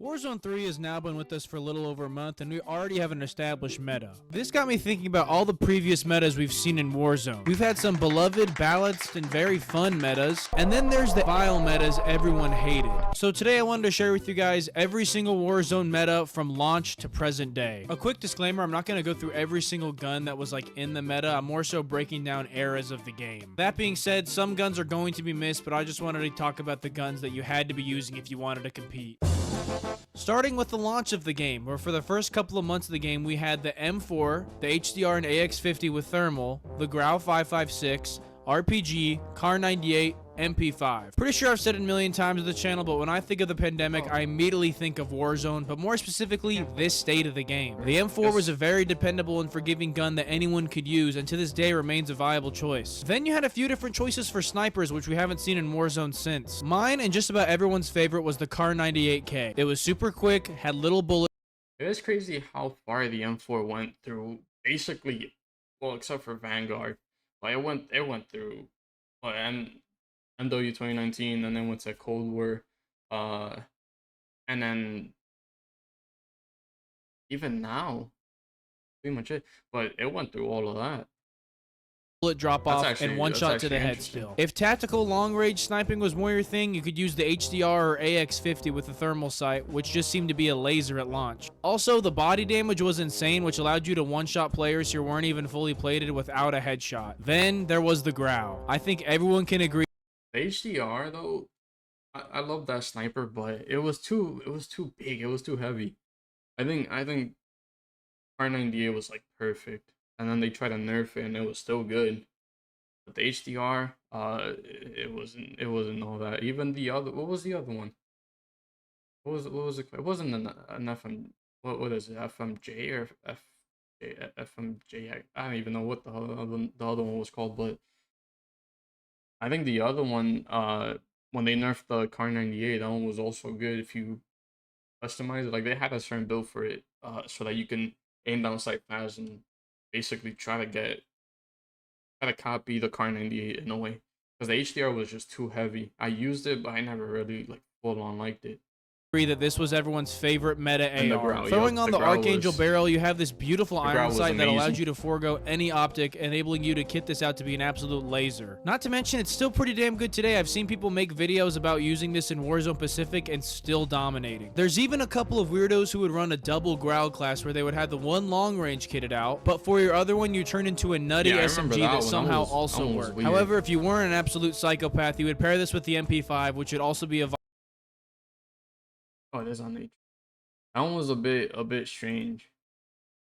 Warzone 3 has now been with us for a little over a month, and we already have an established meta. This got me thinking about all the previous metas we've seen in Warzone. We've had some beloved, balanced, and very fun metas, and then there's the vile metas everyone hated. So today I wanted to share with you guys every single Warzone meta from launch to present day. A quick disclaimer, I'm not going to go through every single gun that was like in the meta, I'm more so breaking down eras of the game. That being said, some guns are going to be missed, but I just wanted to talk about the guns that you had to be using if you wanted to compete. Starting with the launch of the game, where for the first couple of months of the game, we had the M4, the HDR and AX50 with thermal, the Grau 5.56, RPG, Kar 98, MP5. Pretty sure I've said it a million times on the channel, but when I think of the pandemic, I immediately think of Warzone, but more specifically, this state of the game. The M4 was a very dependable and forgiving gun that anyone could use, and to this day remains a viable choice. Then you had a few different choices for snipers, which we haven't seen in Warzone since. Mine, and just about everyone's favorite, was the Kar 98K. It was super quick, had little bullets. It was crazy how far the M4 went through, basically, well, except for Vanguard. Like, it went through, well, and MW 2019, and then went to Cold War, and then even now, pretty much it. But it went through all of that. Bullet drop off and one shot to the head still. If tactical long range sniping was more your thing, you could use the HDR or AX50 with the thermal sight, which just seemed to be a laser at launch. Also, the body damage was insane, which allowed you to one-shot players who weren't even fully plated without a headshot. Then there was the Grau. I think everyone can agree. The HDR though, I love that sniper, but it was too big. It was too heavy. I think Kar 98 was like perfect. And then they tried to nerf it, and it was still good. But the HDR, it wasn't all that. Even the other, what was the other one? What was it? It wasn't an FM. What is it? FMJ or FMJ? I don't even know what the other one was called. But I think the other one, when they nerfed the Kar 98, that one was also good if you customize it. Like they had a certain build for it, so that you can aim down sight fast and basically try to copy the Kar 98 in a way, because the HDR was just too heavy. I used it, but I never really like full on liked it. That this was everyone's favorite meta AR. Throwing on the Archangel barrel, you have this beautiful iron sight that allows you to forego any optic, enabling you to kit this out to be an absolute laser. Not to mention, it's still pretty damn good today. I've seen people make videos about using this in Warzone Pacific and still dominating. There's even a couple of weirdos who would run a double Grau class where they would have the one long range kitted out, but for your other one, you turn into a nutty SMG that somehow also worked. However, if you weren't an absolute psychopath, you would pair this with the MP5, which would also be a Oh, it is on nature. That one was a bit strange,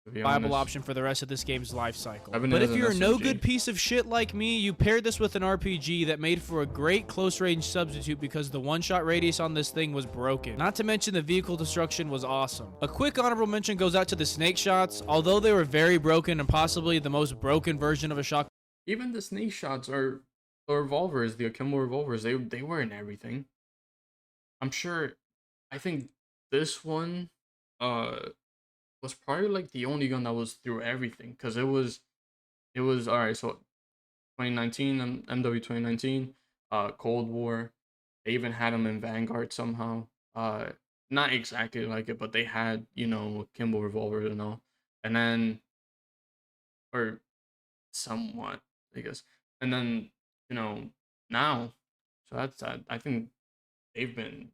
to be viable honest. option for the rest of this game's life cycle. But if you're a no good piece of shit like me, you paired this with an RPG that made for a great close range substitute because the one-shot radius on this thing was broken. Not to mention the vehicle destruction was awesome. A quick honorable mention goes out to the snake shots. Although they were very broken and possibly the most broken version of a shotgun. Even the snake shots are the revolvers, the akimbo revolvers, they were in everything. I'm sure. I think this one was probably like the only gun that was through everything, because it was all right. So 2019, MW 2019, Cold War, they even had them in Vanguard somehow. Not exactly like it, but they had, you know, Kimbo revolvers and all, and then, or somewhat, I guess, and then, you know, now, so that's I think they've been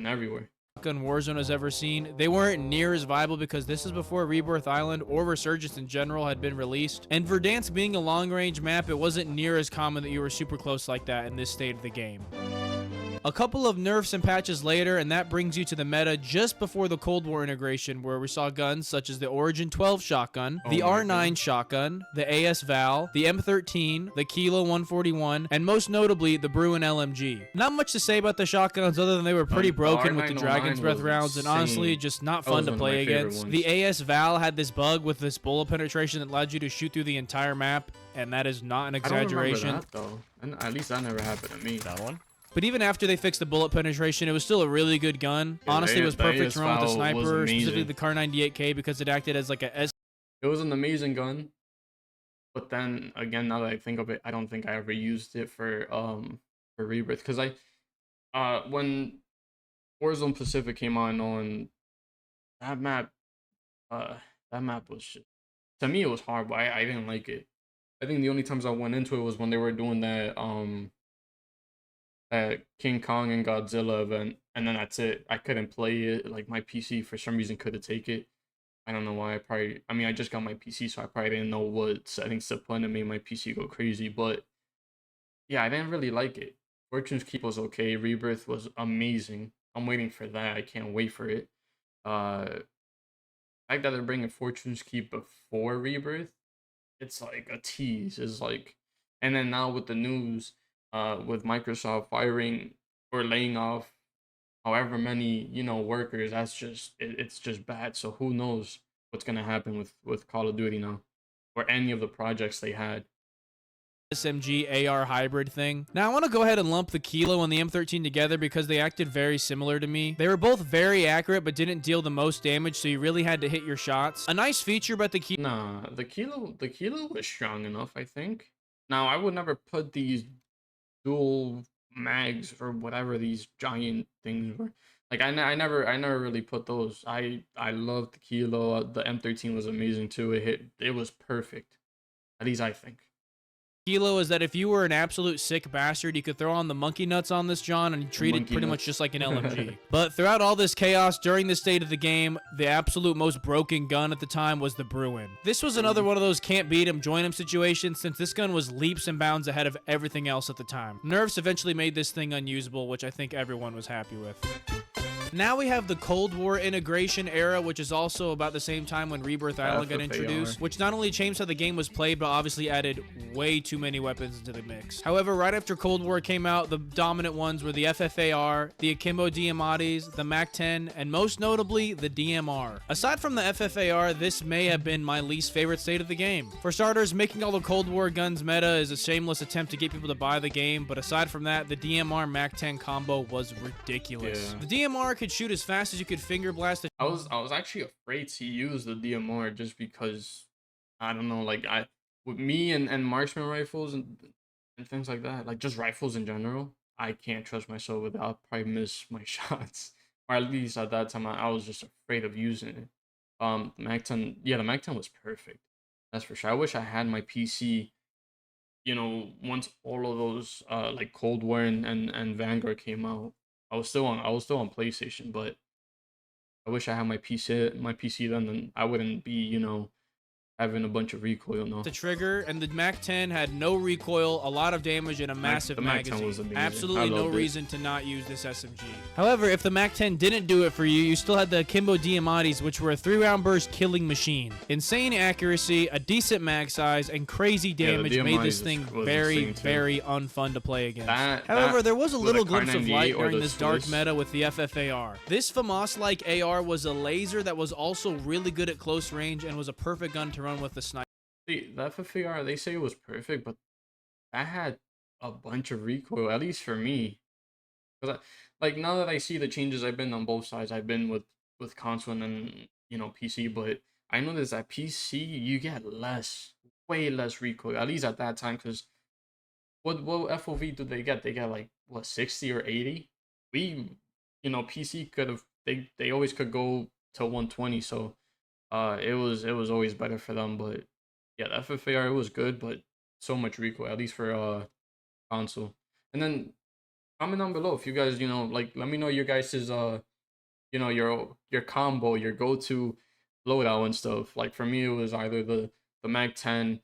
everywhere. Gun Warzone has ever seen. They weren't near as viable because this is before Rebirth Island or Resurgence in general had been released. And Verdansk being a long-range map, it wasn't near as common that you were super close like that in this state of the game. A couple of nerfs and patches later, and that brings you to the meta just before the Cold War integration, where we saw guns such as the Origin 12 shotgun, the R9 shotgun, the AS Val, the M13, the Kilo 141, and most notably, the Bruin LMG. Not much to say about the shotguns other than they were pretty broken with the Dragon's Breath rounds, and honestly, just not fun to play against. The AS Val had this bug with this bullet penetration that allowed you to shoot through the entire map, and that is not an exaggeration. I don't remember that, though. And at least that never happened to me. That one? But even after they fixed the bullet penetration, it was still a really good gun. Yeah, honestly, it was perfect to run with the sniper, specifically the Kar 98K, because it acted as like a S. It was an amazing gun. But then again, now that I think of it, I don't think I ever used it for Rebirth, because when Warzone Pacific came on that map. Uh, that map was just, to me it was horrible. I didn't like it. I think the only times I went into it was when they were doing that King Kong and Godzilla event, and then that's it. I couldn't play it. Like my PC for some reason couldn't take it. I don't know why. I mean, I just got my PC, so I probably didn't know what settings to put in that made my PC go crazy. But yeah, I didn't really like it. Fortune's Keep was okay. Rebirth was amazing. I'm waiting for that. I can't wait for it. The fact that they're bringing Fortune's Keep before Rebirth, it's like a tease. It's like, and then now with the news, with Microsoft firing or laying off however many workers, that's just it's just bad. So who knows what's gonna happen with Call of Duty now, or any of the projects they had. SMG AR hybrid thing. Now I want to go ahead and lump the Kilo and the M13 together because they acted very similar to me. They were both very accurate but didn't deal the most damage, so you really had to hit your shots. A nice feature about the Kilo. Nah, the Kilo was strong enough, I think. Now I would never put these dual mags or whatever these giant things were. Like I never really put those. I loved the Kilo. The M13 was amazing too. It was perfect. At least I think. Kilo is that if you were an absolute sick bastard, you could throw on the monkey nuts on this John and treat it pretty much just like an LMG. But throughout all this chaos during the state of the game, the absolute most broken gun at the time was the Bruin. This was another one of those can't beat him, join him situations, since this gun was leaps and bounds ahead of everything else at the time. Nerfs eventually made this thing unusable, which I think everyone was happy with. Now we have the Cold War integration era, which is also about the same time when Rebirth Island got introduced, which not only changed how the game was played, but obviously added way too many weapons into the mix. However, right after Cold War came out, the dominant ones were the FFAR, the Akimbo Diamatis, the MAC-10, and most notably, the DMR. Aside from the FFAR, this may have been my least favorite state of the game. For starters, making all the Cold War guns meta is a shameless attempt to get people to buy the game, but aside from that, the DMR MAC-10 combo was ridiculous. Yeah. The DMR could shoot as fast as you could finger blast it. I was actually afraid to use the DMR just because I don't know, like with me and marksman rifles and things like that, like just rifles in general, I can't trust myself with it. I'll probably miss my shots. Or at least at that time I was just afraid of using it. The MAC-10, yeah, the MAC-10 was perfect. That's for sure. I wish I had my PC, once all of those like Cold War and Vanguard came out. I was still on PlayStation, but I wish I had my PC then I wouldn't be, having a bunch of recoil now. The trigger, and the MAC-10 had no recoil, a lot of damage, and a massive magazine. Was absolutely no reason to not use this SMG. However, if the MAC-10 didn't do it for you, you still had the Akimbo Diamatis, which were a 3-round burst killing machine. Insane accuracy, a decent mag size, and crazy damage made this thing very, very unfun to play against. However, there was a little glimpse of light during this dark meta with the FFAR. This FAMAS-like AR was a laser that was also really good at close range and was a perfect gun to run with the sniper. See, the FFAR, they say it was perfect, but that had a bunch of recoil, at least for me. Because like now that I see the changes, I've been on both sides. I've been with console and PC, but I noticed that PC you get way less recoil, at least at that time. Because what FOV do they get? They get like what, 60 or 80? PC could have, they always could go to 120, so it was always better for them. But yeah, the FFAR, it was good, but so much recoil, at least for console. And then comment down below if you guys, like, let me know your guys's your combo, your go-to loadout and stuff. Like for me, it was either the MAC-10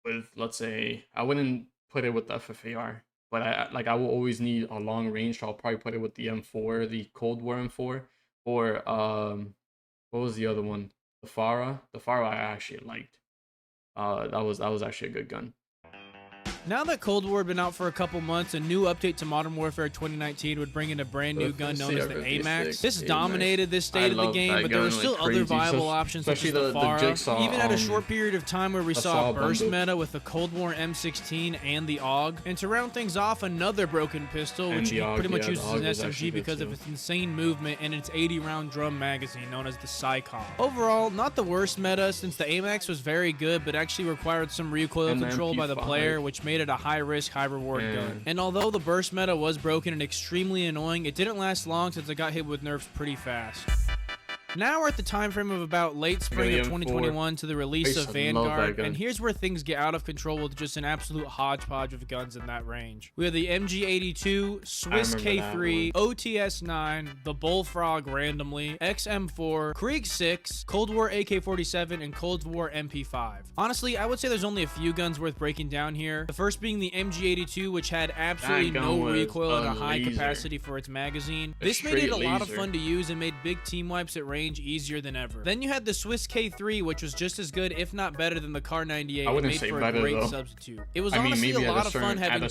with, let's say, I wouldn't put it with the FFAR, but I will always need a long range, so I'll probably put it with the M4, the Cold War M4, or what was the other one? The Farah. The Farah I actually liked. That was actually a good gun. Now that Cold War had been out for a couple months, a new update to Modern Warfare 2019 would bring in a brand new gun known as the AMAX. This dominated this state of the game, but there were still other viable options such as the Farah. Even at a short period of time where we saw a burst meta with the Cold War M16 and the AUG. And to round things off, another broken pistol, which he pretty much uses as an SMG because of its insane movement and its 80-round drum magazine known as the Psycom. Overall, not the worst meta, since the AMAX was very good, but actually required some recoil control by the player, which made made it a high-risk, high-reward Yeah. gun. And although the burst meta was broken and extremely annoying, it didn't last long since it got hit with nerfs pretty fast. Now we're at the time frame of about late spring of 2021 to the release of Vanguard, and here's where things get out of control with just an absolute hodgepodge of guns in that range. We have the MG82, Swiss K3, OTS-9, the Bullfrog randomly, XM4, Krieg 6, Cold War AK-47, and Cold War MP5. Honestly, I would say there's only a few guns worth breaking down here. The first being the MG82, which had absolutely no recoil and a high capacity for its magazine. This made it a lot of fun to use and made big team wipes at range easier than ever. Then you had the Swiss K3, which was just as good, if not better, than the Kar 98 and made for a great substitute. It was honestly a lot of fun having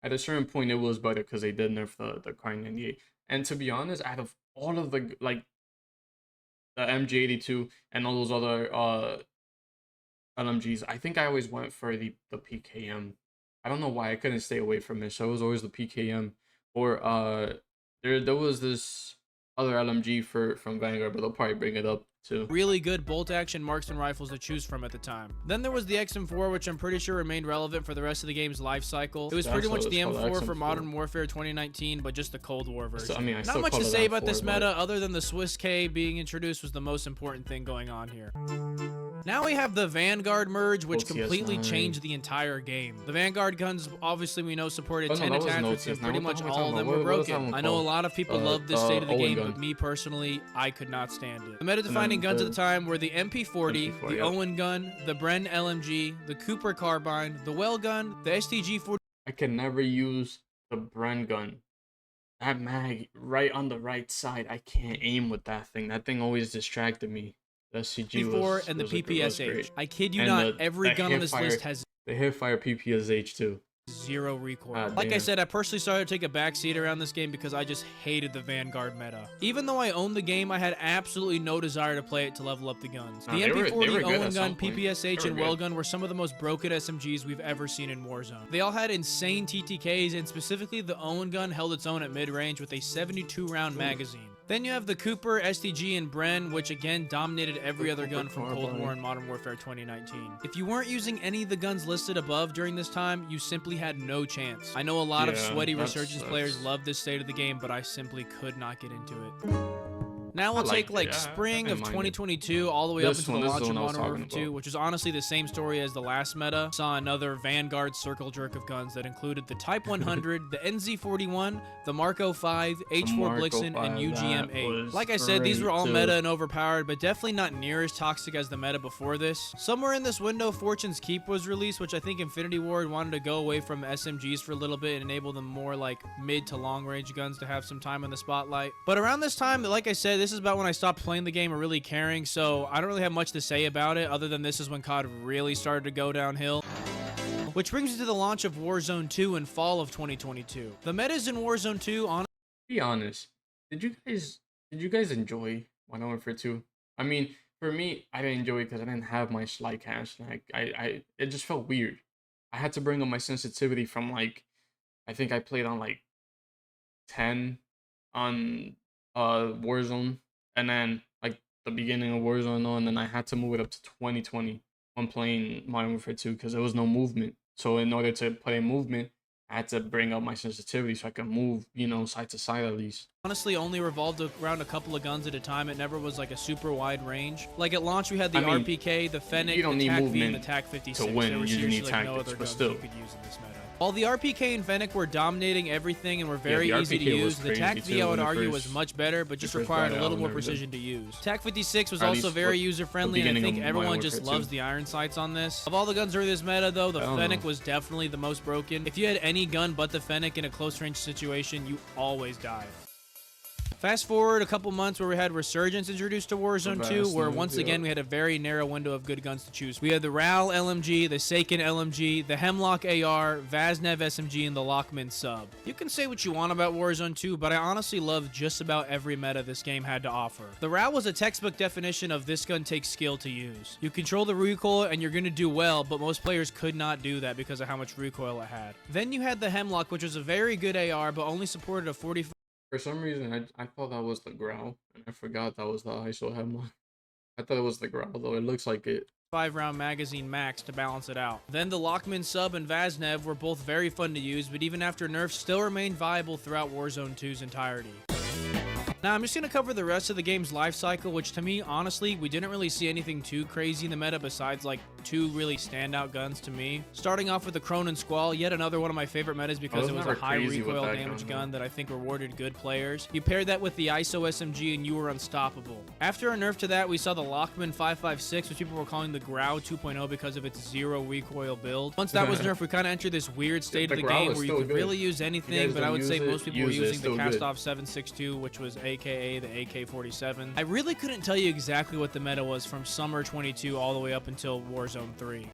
at a certain point it was better because they did nerf the Kar 98. And to be honest, out of all of the the MG82 and all those other LMGs, I think I always went for the PKM. I don't know why I couldn't stay away from it. So it was always the PKM, or there was this other LMG from Vanguard, but they'll probably bring it up too. Really good bolt-action marksman rifles to choose from at the time. Then there was the XM4, which I'm pretty sure remained relevant for the rest of the game's life cycle. It was pretty much the M4 for Modern Warfare 2019, but just the Cold War version. So, I mean, not much to say about this meta other than the Swiss K being introduced was the most important thing going on here. Now we have the Vanguard merge, which completely changed the entire game. The Vanguard guns, obviously we know, supported 10 attachments, and pretty much all of them were broken. I know a lot of people love this state of the game, but me personally, I could not stand it. The meta-defining guns at the time were the MP40, the Owen gun, the Bren LMG, the Cooper carbine, the Well gun, the STG-40. I can never use the Bren gun. That mag right on the right side, I can't aim with that thing. That thing always distracted me. The SCG was, and the PPSH. I kid you and not, every gun on this list has the hipfire PPSH too. Zero recoil. Like I said, I personally started to take a backseat around this game because I just hated the Vanguard meta. Even though I owned the game, I had absolutely no desire to play it to level up the guns. The MP40, Owen gun, PPSH, and Well gun were some of the most broken SMGs we've ever seen in Warzone. They all had insane TTKs, and specifically the Owen gun held its own at mid-range with a 72-round magazine. Then you have the Cooper, STG, and Bren, which again dominated every other gun from Cold War and Modern Warfare 2019. If you weren't using any of the guns listed above during this time, you simply had no chance. I know a lot of sweaty Resurgence players love this state of the game, but I simply could not get into it. Now we'll take like spring of 2022 all the way up until the launch of Modern Warfare 2, which is honestly the same story as the last meta. Saw another Vanguard circle jerk of guns that included the Type 100, the NZ41, the Mark 05, H4 Blixen, and UGM-8. Like I said, these were all meta and overpowered, but definitely not near as toxic as the meta before this. Somewhere in this window, Fortune's Keep was released, which I think Infinity Ward wanted to go away from SMGs for a little bit and enable them more like mid to long range guns to have some time in the spotlight. But around this time, like I said, this is about when I stopped playing the game or really caring, so I don't really have much to say about it other than this is when COD really started to go downhill. Which brings me to the launch of Warzone 2 in fall of 2022. The metas in Warzone 2, be honest, did you guys enjoy Modern Warfare 2? I mean, for me, I didn't enjoy it because I didn't have my slide cast. Like, it just felt weird. I had to bring up my sensitivity from like, I think I played on like 10 on Warzone, and then like the beginning of Warzone, and then I had to move it up to 2020 when playing Modern Warfare 2 because there was no movement. So in order to play movement, I had to bring up my sensitivity so I could move, you know, side to side at least. Honestly, only revolved around a couple of guns at a time. It never was like a super wide range. Like at launch, we had the RPK, the Fennec, the TAC-V, and the TAC-56. To win, there was you need like tactics, no other but guns still. you could use in this meta. While the RPK and Fennec were dominating everything and were very easy to use, the TAC-V I would argue was much better, but just required a little more precision to use. TAC-56 was also very user-friendly, and I think everyone just loves the iron sights on this. Of all the guns during this meta, though, the Fennec was definitely the most broken. If you had any gun but the Fennec in a close-range situation, you always died. Fast forward a couple months where we had Resurgence introduced to Warzone 2, where once again we had a very narrow window of good guns to choose. We had the RAL LMG, the Saiken LMG, the Hemlock AR, Vaznev SMG, and the Lockman sub. You can say what you want about Warzone 2, but I honestly love just about every meta this game had to offer. The RAL was a textbook definition of this gun takes skill to use. You control the recoil and you're going to do well, but most players could not do that because of how much recoil it had. Then you had the Hemlock, which was a very good AR, but only supported a 45. For some reason, I thought that was the Growl, and I forgot that was the ISO Hemlock. I thought it was the Growl, though it looks like it. 5-round magazine max to balance it out. Then the Lockman sub and Vaznev were both very fun to use, but even after nerfs still remained viable throughout Warzone 2's entirety. Now, I'm just going to cover the rest of the game's life cycle, which to me, honestly, we didn't really see anything too crazy in the meta besides like 2 really standout guns to me. Starting off with the Cronin Squall, yet another one of my favorite metas because it was a high recoil damage gun that I think rewarded good players. You paired that with the ISO SMG and you were unstoppable. After a nerf to that, we saw the Lockman 5.56, which people were calling the Grau 2.0 because of its 0 recoil build. Once that was nerfed, we kind of entered this weird state of the game where you could really use anything, but I would say most people were using the Cast-Off 7.62, which was aka the AK-47. I really couldn't tell you exactly what the meta was from summer 22 all the way up until Warzone 3.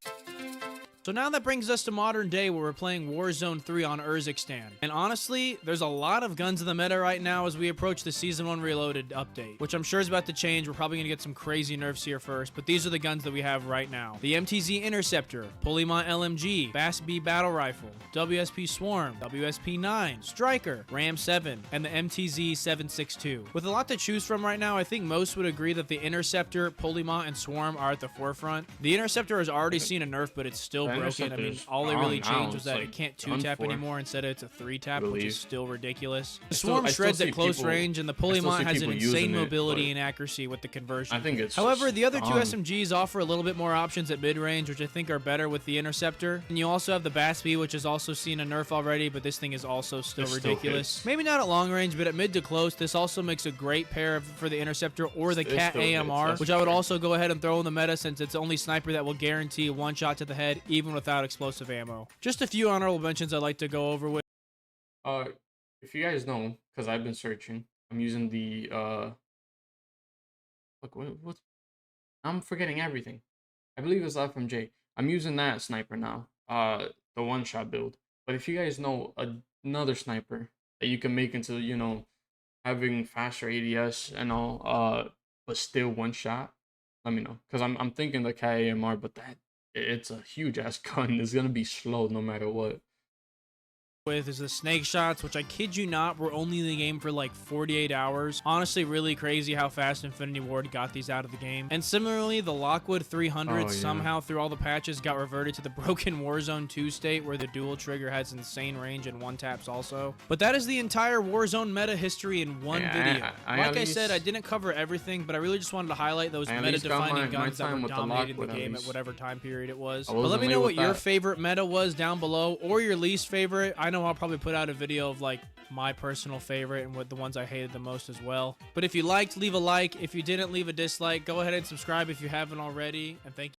So now that brings us to modern day where we're playing Warzone 3 on Urzikstan. And honestly, there's a lot of guns in the meta right now as we approach the Season 1 Reloaded update, which I'm sure is about to change. We're probably going to get some crazy nerfs here first, but these are the guns that we have right now. The MTZ Interceptor, Polymont LMG, BAS-B Battle Rifle, WSP Swarm, WSP-9, Striker, Ram 7, and the MTZ 7.62. With a lot to choose from right now, I think most would agree that the Interceptor, Polymont, and Swarm are at the forefront. The Interceptor has already seen a nerf, but it's still broken. I mean, all they really changed was that it can't 2-tap anymore. Instead, it's a 3-tap, which is still ridiculous. The Swarm shreds at close range, and the Polymont has an insane mobility and accuracy with the conversion. I think it's However, the other two SMGs offer a little bit more options at mid-range, which I think are better with the Interceptor. And you also have the BAS-B, which has also seen a nerf already, but this thing is also still ridiculous. Maybe not at long range, but at mid to close, this also makes a great pair for the Interceptor or the Cat AMR, which I would also go ahead and throw in the meta since it's the only sniper that will guarantee one shot to the head, even without explosive ammo. Just a few honorable mentions I'd like to go over with. If you guys know, because I've been searching, I'm using the what's I'm forgetting everything. I believe it's FMJ. I'm using that sniper now. The one-shot build. But if you guys know another sniper that you can make into, you know, having faster ADS and all, but still one shot, let me know. Because I'm thinking the KAMR, but it's a huge ass gun. It's gonna be slow no matter what. With is the snake shots, which I kid you not were only in the game for like 48 hours. Honestly, really crazy how fast Infinity Ward got these out of the game. And similarly, the Lockwood 300 somehow through all the patches got reverted to the broken Warzone 2 state where the dual trigger has insane range and one taps also. But that is the entire Warzone meta history in one video. Like I said, I didn't cover everything, but I really just wanted to highlight those meta-defining guns that were dominating the game at whatever time period it was. But let me know what your favorite meta was down below, or your least favorite. I know I'll probably put out a video of like my personal favorite and what the ones I hated the most as well. But if you liked, leave a like. If you didn't, leave a dislike. Go ahead and subscribe if you haven't already. And thank you.